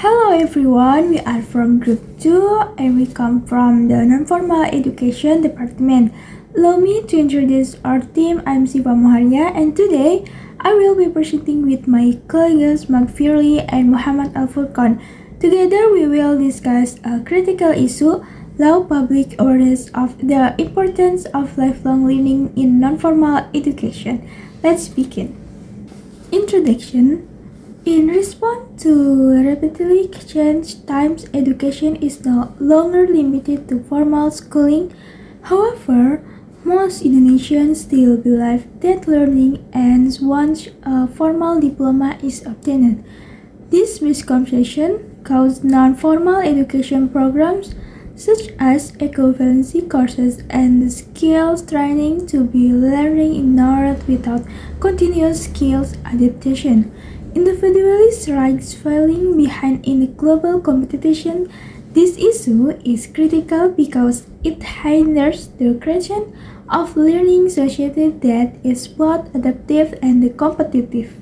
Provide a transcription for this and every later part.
Hello everyone, we are from Group 2 and we come from the Non-Formal Education Department. Allow me to introduce our team. I'm Siva Muharia and today I will be presenting with my colleagues Mark Firly and Muhammad Al-Furqan. Together we will discuss a critical issue, low public awareness of the importance of lifelong learning in non-formal education. Let's begin. Introduction. In response to rapidly changed times, education is no longer limited to formal schooling. However, most Indonesians still believe that learning ends once a formal diploma is obtained. This misconception causes non-formal education programs such as equivalency courses and skills training to be learning ignored without continuous skills adaptation. Individualists' rights falling behind in the global competition. This issue is critical because it hinders the creation of learning society that is both adaptive and competitive.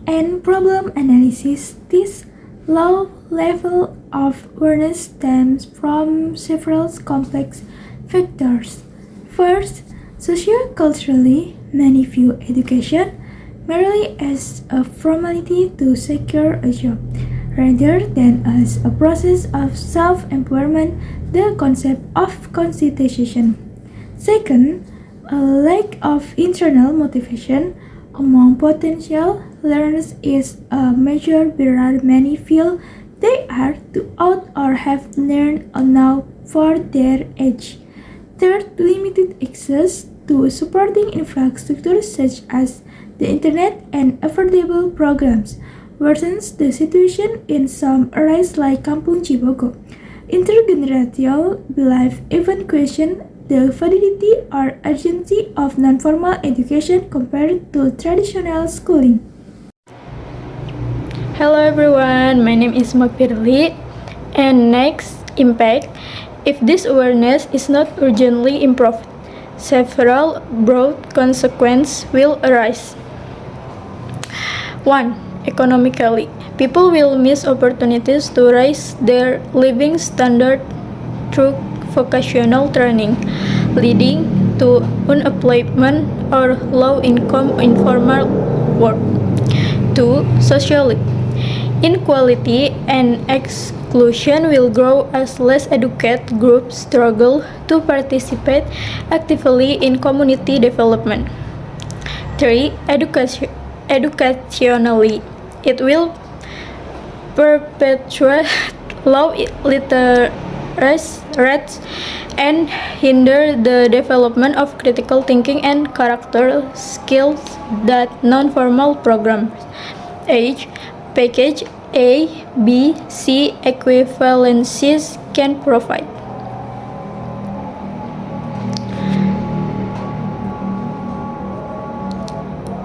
And problem analysis. This low level of awareness stems from several complex factors. First, socioculturally, many view education merely as a formality to secure a job, rather than as a process of self-empowerment, the concept of constitution. Second, a lack of internal motivation among potential learners is a major barrier. Many feel they are too old or have learned enough for their age. Third, limited access to supporting infrastructure such as the internet and affordable programs worsens the situation in some areas like Kampung Cibogo. Intergenerational belief even question the validity or urgency of non-formal education compared to traditional schooling. Hello everyone, my name is Makpirli, and next, impact. If this awareness is not urgently improved, several broad consequences will arise. 1. Economically, people will miss opportunities to raise their living standard through vocational training, leading to unemployment or low-income informal work. 2. Socially, inequality and exclusion will grow as less educated groups struggle to participate actively in community development. 3. Educationally, it will perpetuate low literacy rates and hinder the development of critical thinking and character skills that non-formal programs package A, B, C equivalencies can provide.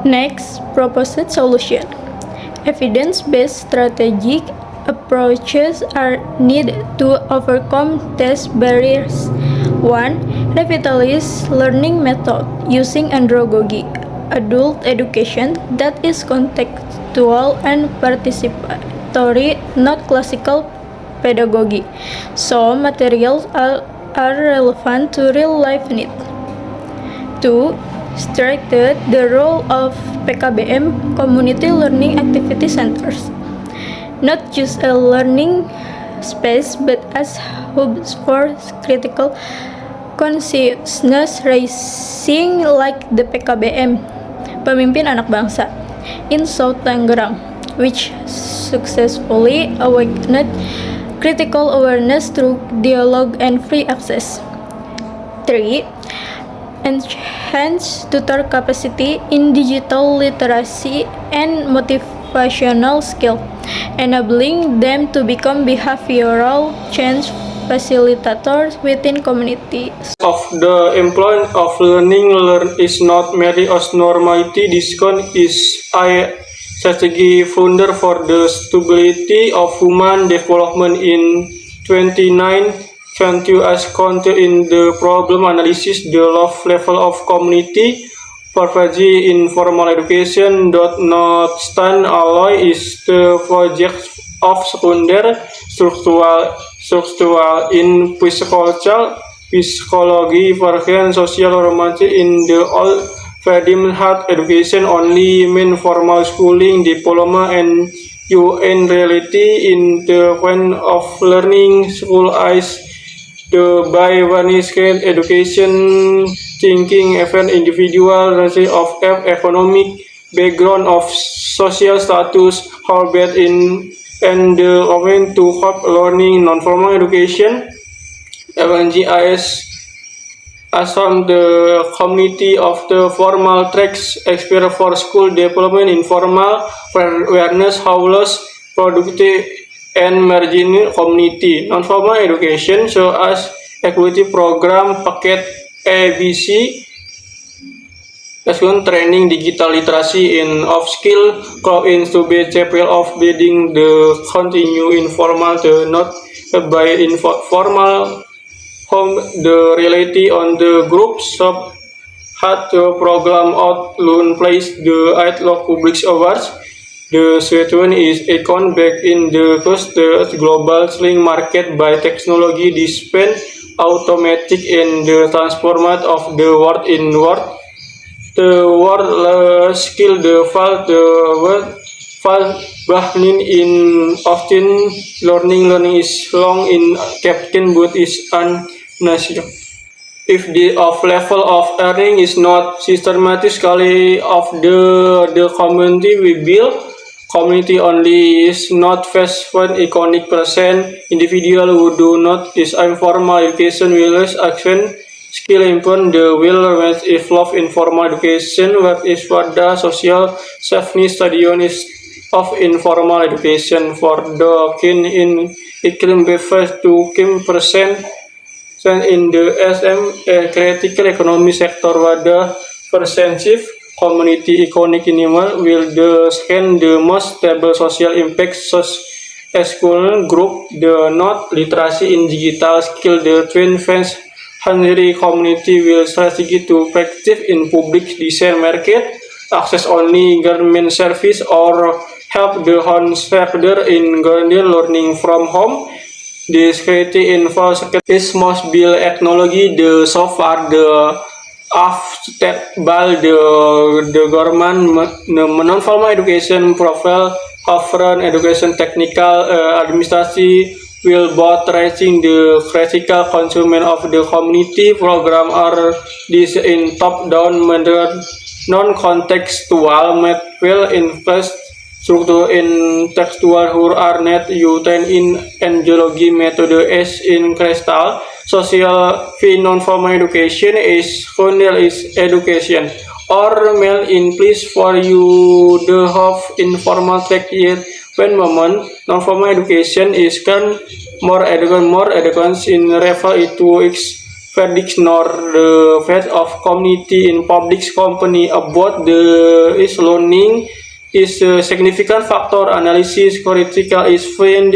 Next, proposed solution. Evidence-based strategic approaches are needed to overcome these barriers. 1. Revitalized learning method using andragogy, adult education that is contextual and participatory, not classical pedagogy. So, materials are relevant to real-life needs. 2. Strengthen the role of PKBM, Community Learning Activity Centers, not just a learning space but as hubs for critical consciousness raising like the PKBM, Pemimpin Anak Bangsa, in South Tangerang, which successfully awakened critical awareness through dialogue and free access. 3. Enhance tutor capacity in digital literacy and motivational skill, enabling them to become behavioral change facilitators within communities. Of the employment of learning is not merely as normality. Discount is a strategy founder for the stability of human development in 29. Continue as counted in the problem analysis, the low level of community pervasive in formal education does not stand alone is the project of secondary structural in psychology, version social romantic in the old paradigm had education only mean formal schooling, diploma, and in reality in the kind of learning school is the by vanished education thinking even individual of economic background of social status how bad in and the open to help learning non-formal education LNGIS as from the community of the formal tracks experience for school development informal awareness houseless productive and marginal community non-formal education so as equity program paket ABC training digital literacy in of skill in to be chapel of building the continue informal the not by informal home the reality on the group sub had the program out loan place the outlook public awards the situation is econ back in the cost the global sling market by technology dispense automatic in the transformat of the word in word the word skill the fall the word fall bahnin in often learning is long in captain but is unnatural. If the of level of earning is not systematically of the community we build, community only is not first one iconic percent individual who do not is informal education will action skill improve the will if love informal education what is what the social safety stadium is of informal education for the kin in iklim befers to kim percent in the SM critical economy sector wada percentive community economic animal will the scan the most stable social impact such as school group the not literacy in digital skill the twin fence Henry community will strategy to practice in public design market access only government service or help the homeschooler in learning from home. The security info is must build technology the so far the step by the government non-formal education profile offering education technical administration will both raising the critical consumer of the community program are this in top-down method non-contextual will invest structure in textual who are net uten in angiology method as in crystal social fee non-formal education is fundamental is education or mail in place for you the have informal track here when moment non-formal education is can more education in refer to its verdict nor the fate of community in public company about the is learning is a significant factor analysis critical is find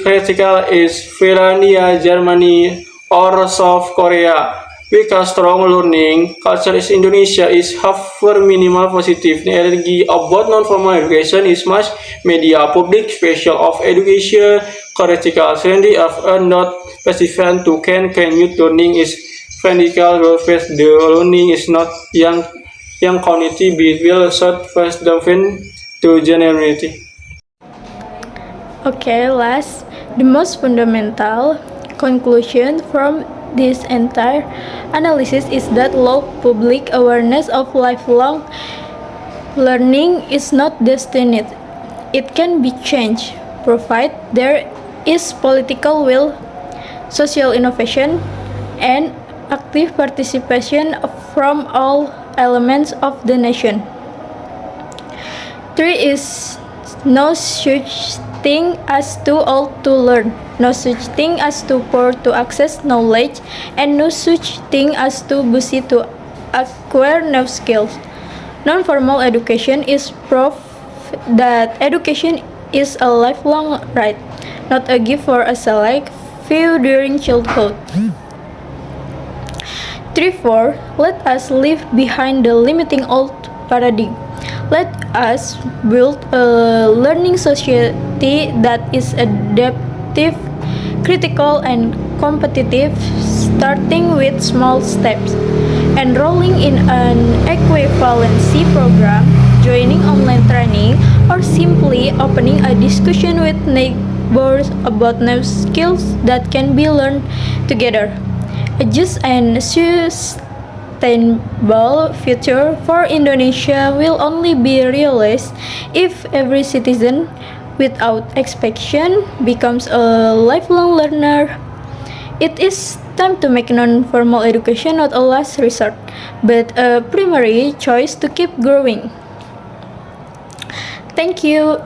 critical is Finlandia, Germany or South Korea because strong learning culture is Indonesia is half for minimal positive energy about non-formal education is much media public special of education critical trendy of not specific to can youth learning is clinical face the learning is not young community will short first define to generality. Okay, last, the most fundamental conclusion from this entire analysis is that low public awareness of lifelong learning is not destined. It can be changed, provided there is political will, social innovation, and active participation from all elements of the nation. 3 is no such thing as too old to learn, no such thing as too poor to access knowledge, and no such thing as too busy to acquire new skills. Non-formal education is proof that education is a lifelong right, not a gift for a select few during childhood. 3-4 Let us leave behind the limiting old paradigm. Let us build a learning society society that is adaptive, critical, and competitive, starting with small steps. Enrolling in an equivalency program, joining online training, or simply opening a discussion with neighbors about new skills that can be learned together. A just and sustainable future for Indonesia will only be realized if every citizen, without exception, becomes a lifelong learner. It is time to make non-formal education not a last resort, but a primary choice to keep growing. Thank you.